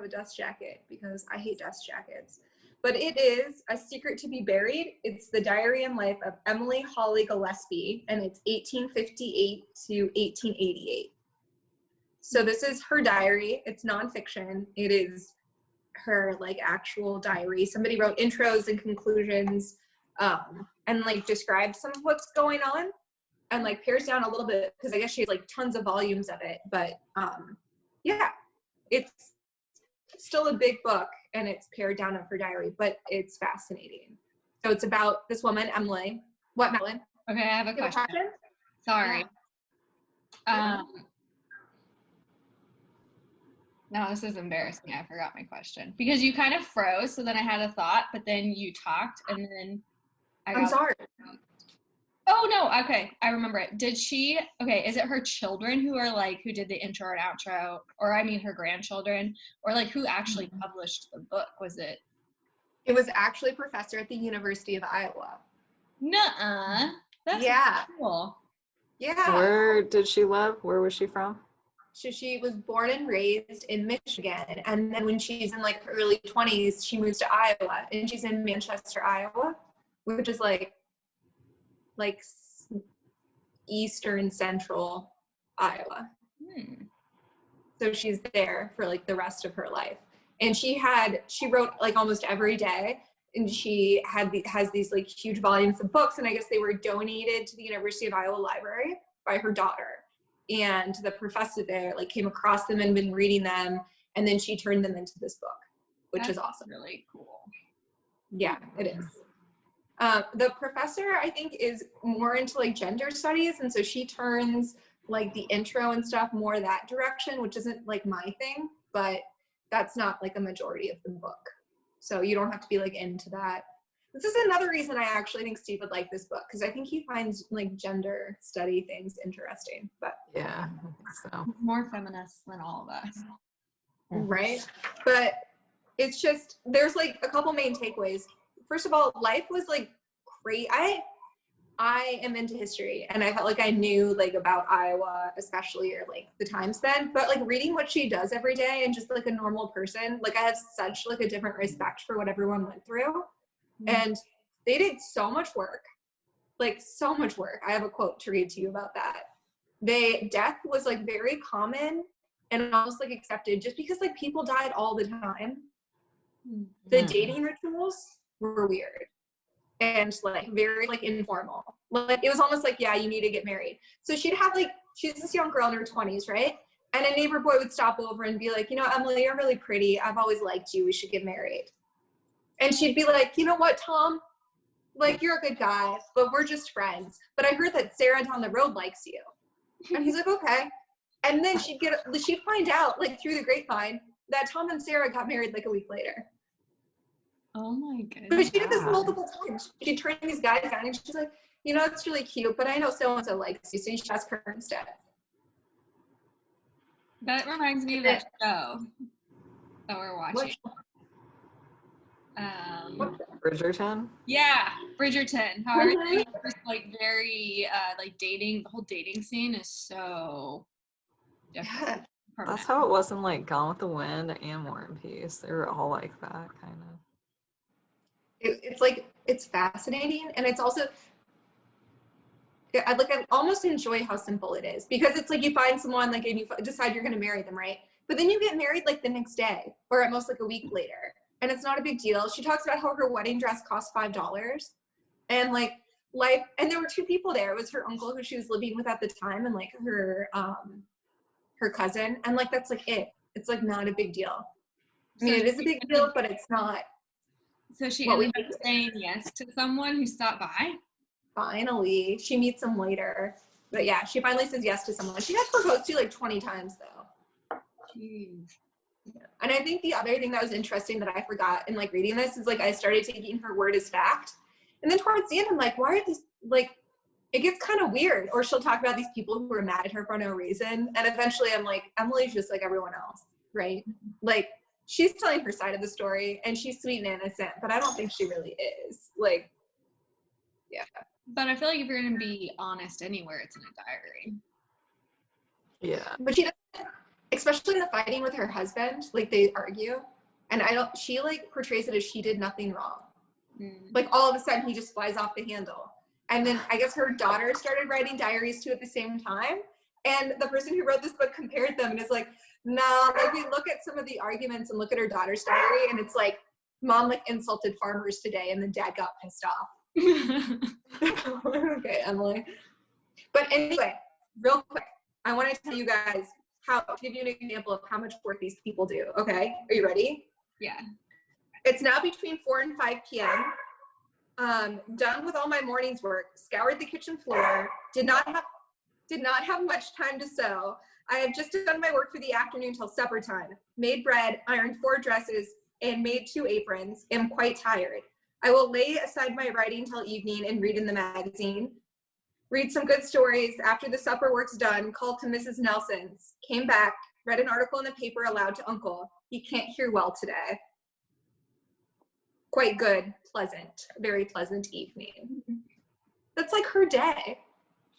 dust jacket because I hate dust jackets. But it is A Secret to Be Buried. It's the diary and life of Emily Hawley Gillespie, and it's 1858 to 1888. So this is her diary. It's nonfiction. It is her like actual diary. Somebody wrote intros and conclusions, and like describes some of what's going on, and like pares down a little bit because I guess she has like tons of volumes of it. But yeah, it's still a big book and it's pared down of her diary, but it's fascinating. So it's about this woman, Emily. What, Madeline? Okay, I have a question. Sorry. Yeah. No, this is embarrassing. I forgot my question because you kind of froze. So then I had a thought, but then you talked, and then I'm sorry. Oh no. Okay, I remember it. Okay, is it her children who are like who did the intro and outro, or I mean her grandchildren, or like who actually published the book? Was it? It was actually a professor at the University of Iowa. Nuh-uh. That's cool. Yeah. Where did she live? Where was she from? So she was born and raised in Michigan, and then when she's in like her early 20s, she moves to Iowa, and she's in Manchester, Iowa, which is like eastern central Iowa. So she's there for like the rest of her life, and she wrote like almost every day, and she has these like huge volumes of books, and I guess they were donated to the University of Iowa Library by her daughter. And the professor there like came across them and been reading them, and then she turned them into this book, which is awesome. Really cool. Yeah, it is. The professor, I think, is more into like gender studies, and so she turns like the intro and stuff more that direction, which isn't like my thing, but that's not like a majority of the book. So you don't have to be like into that. This is another reason I actually think Steve would like this book, because I think he finds like gender study things interesting. But yeah, I think so. More feminist than all of us. Right? But it's just, there's like a couple main takeaways. First of all, life was like great. I am into history, and I felt like I knew like about Iowa, especially, or like the times then, but like reading what she does every day and just like a normal person, like I have such like a different respect for what everyone went through. And they did so much work, like so much work. I have a quote to read to you about that. Death was like very common and almost like accepted just because like people died all the time. The dating rituals were weird and like very like informal. Like it was almost like, yeah, you need to get married. So she's this young girl in her 20s, right? And a neighbor boy would stop over and be like, you know, Emily, you're really pretty. I've always liked you. We should get married. And she'd be like, you know what, Tom? Like, you're a good guy, but we're just friends. But I heard that Sarah down the road likes you. And he's like, okay. And then she'd find out, like, through the grapevine, that Tom and Sarah got married, like, a week later. Oh, my goodness. But she did this multiple times. She'd turn these guys down, and she's like, you know, it's really cute, but I know so-and-so likes you, so you should ask her instead. That reminds me of that show that we're watching. Bridgerton? Yeah, Bridgerton. How everything is just like very like dating, the whole dating scene is so different. Yeah. That's how it was in like Gone with the Wind and War and Peace. They were all like that, kind of. It's like, it's fascinating, and it's also, I almost enjoy how simple it is, because it's like you find someone, like, and you decide you're going to marry them, right? But then you get married like the next day, or at most like a week later, and it's not a big deal. She talks about how her wedding dress cost $5, and like life, and there were two people there. It was her uncle who she was living with at the time, and like her cousin, and like that's like it. It's like not a big deal. I mean, it is a big deal, but it's not. So she ended up saying yes to someone who stopped by? Finally. She meets him later. But yeah, she finally says yes to someone. She got proposed to like 20 times though. Jeez. Yeah. And I think the other thing that was interesting that I forgot in like reading this is like I started taking her word as fact. And then towards the end, I'm like, why are these, like, it gets kind of weird. Or she'll talk about these people who are mad at her for no reason. And eventually I'm like, Emily's just like everyone else, right? Like, she's telling her side of the story, and she's sweet and innocent, but I don't think she really is. Like, yeah. But I feel like if you're going to be honest anywhere, it's in a diary. Yeah. But she doesn't especially in the fighting with her husband, like they argue, and she like portrays it as she did nothing wrong. Like all of a sudden he just flies off the handle. And then I guess her daughter started writing diaries too at the same time. And the person who wrote this book compared them and is like, nah, like we look at some of the arguments and look at her daughter's diary and it's like, mom like insulted farmers today and then dad got pissed off. Okay, Emily. But anyway, real quick, I want to tell you guys to give you an example of how much work these people do. Okay, are you ready? Yeah. It's now between 4 and 5 p.m. Done with all my morning's work, scoured the kitchen floor, did not have much time to sew. I have just done my work for the afternoon till supper time. Made bread, ironed 4 dresses, and made 2 aprons. Am quite tired. I will lay aside my writing till evening and read in the magazine. Read some good stories. After the supper work's done, called to Mrs. Nelson's. Came back, read an article in the paper aloud to Uncle. He can't hear well today. Quite good, pleasant, very pleasant evening. That's like her day.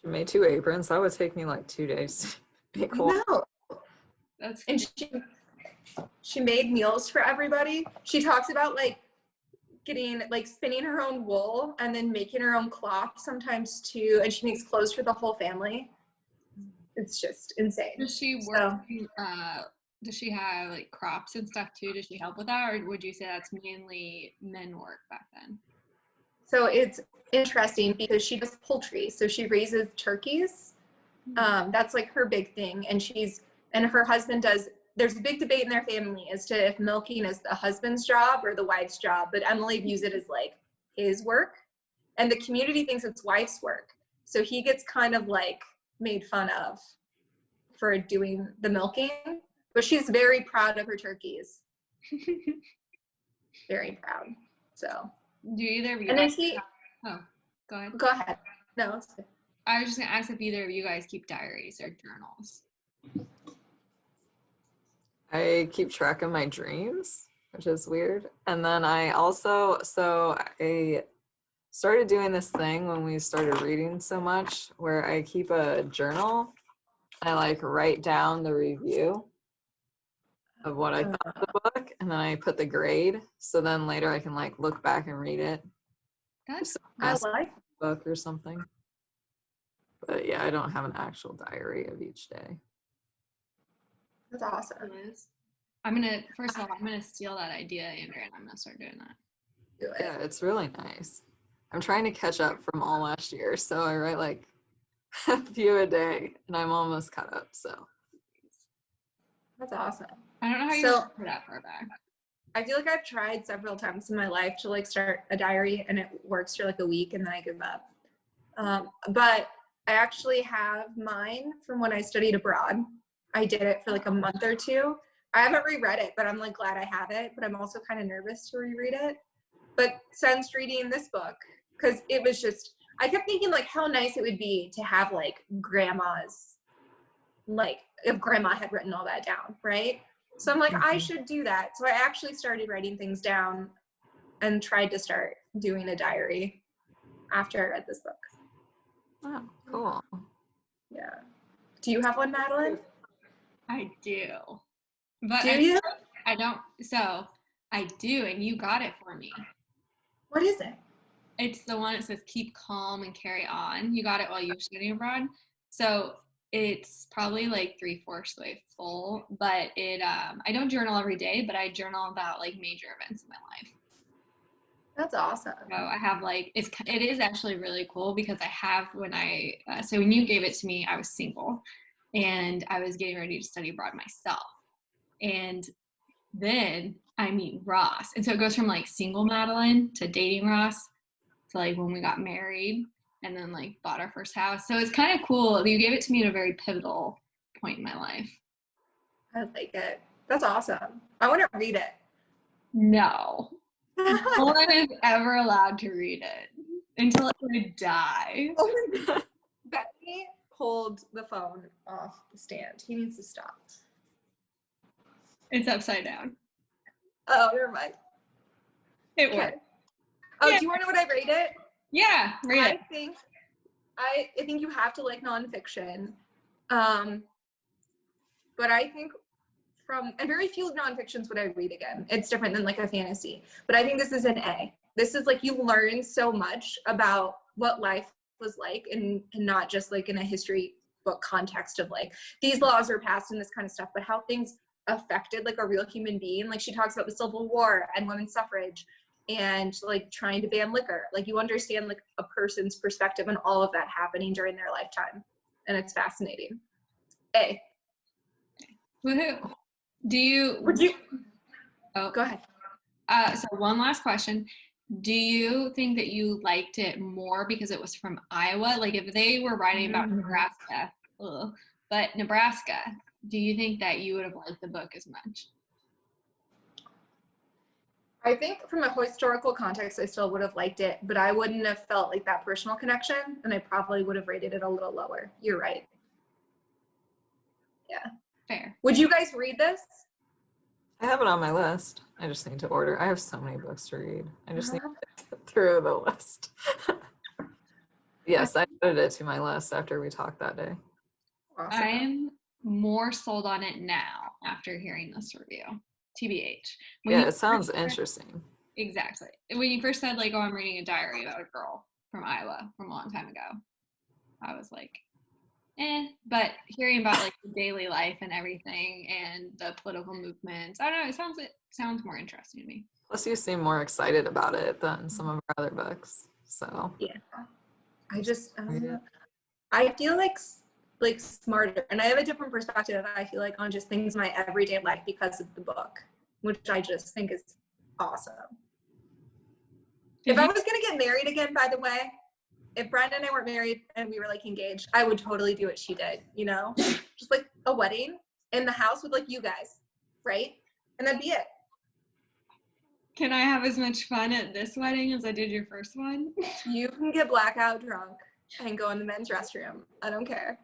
She made 2 aprons. That would take me like 2 days to make one. No. That's And she made meals for everybody. She talks about like spinning her own wool and then making her own cloth sometimes too. And she makes clothes for the whole family. It's just insane. Does she work? Does she have like crops and stuff too? Does she help with that, or would you say that's mainly men work back then? So it's interesting because she does poultry. So she raises turkeys. That's like her big thing. And her husband does. There's a big debate in their family as to if milking is the husband's job or the wife's job, but Emily views it as like his work, and the community thinks it's wife's work. So he gets kind of like made fun of for doing the milking. But she's very proud of her turkeys. Very proud. So. Do either of you? And then go ahead. Go ahead. No, it's good. I was just gonna ask if either of you guys keep diaries or journals. I keep track of my dreams, which is weird. And then I started doing this thing when we started reading so much where I keep a journal. I like write down the review of what I thought of the book, and then I put the grade, so then later I can like look back and read it. I like book or something. But yeah, I don't have an actual diary of each day. That's awesome. I'm gonna steal that idea, Andrea, and I'm gonna start doing that. Do it. Yeah, it's really nice. I'm trying to catch up from all last year, so I write like a few a day, and I'm almost caught up. So that's awesome. I don't know how you put that far back. I feel like I've tried several times in my life to like start a diary, and it works for like a week, and then I give up. But I actually have mine from when I studied abroad. I did it for like a month or 2. I haven't reread it, but I'm like glad I have it. But I'm also kind of nervous to reread it. But since reading this book, because it was just, I kept thinking like how nice it would be to have like grandma's, like if grandma had written all that down, right? So I'm like, I should do that. So I actually started writing things down and tried to start doing a diary after I read this book. oh, cool. Yeah. Do you have one, Madeline? I do. But Do you? I don't. So I do, and you got it for me. What is it? It's the one that says keep calm and carry on. You got it while you were studying abroad. So it's probably like 3/4 the way full, but I don't journal every day, but I journal about like major events in my life. That's awesome. So I have like, it is actually really cool because I have so when you gave it to me, I was single and I was getting ready to study abroad myself. And then I meet Ross. And so it goes from like single Madeline to dating Ross to like when we got married and then like bought our first house. So it's kind of cool. You gave it to me at a very pivotal point in my life. I like it. That's awesome. I want to read it. No. No one is ever allowed to read it until I die. Oh my God. Bethany pulled the phone off the stand. He needs to stop. It's upside down. Oh, never mind. It worked. Oh, Yeah. do you want to know what I rate it? Yeah, read it. I think you have to like nonfiction. But I think from, and very few nonfictions would I read again. It's different than like a fantasy, but I think this is an A. This is like, you learn so much about what life was like, and not just like in a history book context of like, these laws were passed and this kind of stuff, but how things affected like a real human being. Like she talks about the Civil War and women's suffrage and like trying to ban liquor. Like you understand like a person's perspective and all of that happening during their lifetime. And it's fascinating. A. Woohoo. Would you? Oh, go ahead. So one last question. Do you think that you liked it more because it was from Iowa? Like if they were writing about Nebraska, but Nebraska, do you think that you would have liked the book as much? I think from a historical context, I still would have liked it, but I wouldn't have felt like that personal connection, and I probably would have rated it a little lower. You're right. Yeah. Fair. Would you guys read this? I have it on my list. I just need to order. I have so many books to read. I just need to get through the list. Yes, I added it to my list after we talked that day. Awesome. I'm more sold on it now after hearing this review. TBH. Yeah, it sounds interesting. Exactly. When you first said like, oh, I'm reading a diary about a girl from Iowa from a long time ago, I was like, but hearing about like the daily life and everything and the political movements, I don't know, it sounds more interesting to me. Plus you seem more excited about it than some of our other books. So yeah, I feel like smarter, and I have a different perspective, I feel like, on just things in my everyday life because of the book, which I just think is awesome. If I was gonna get married again, by the way, if Brenda and I weren't married and we were like engaged, I would totally do what she did, you know? Just like a wedding in the house with like you guys, right? And that'd be it. Can I have as much fun at this wedding as I did your first one? You can get blackout drunk and go in the men's restroom. I don't care.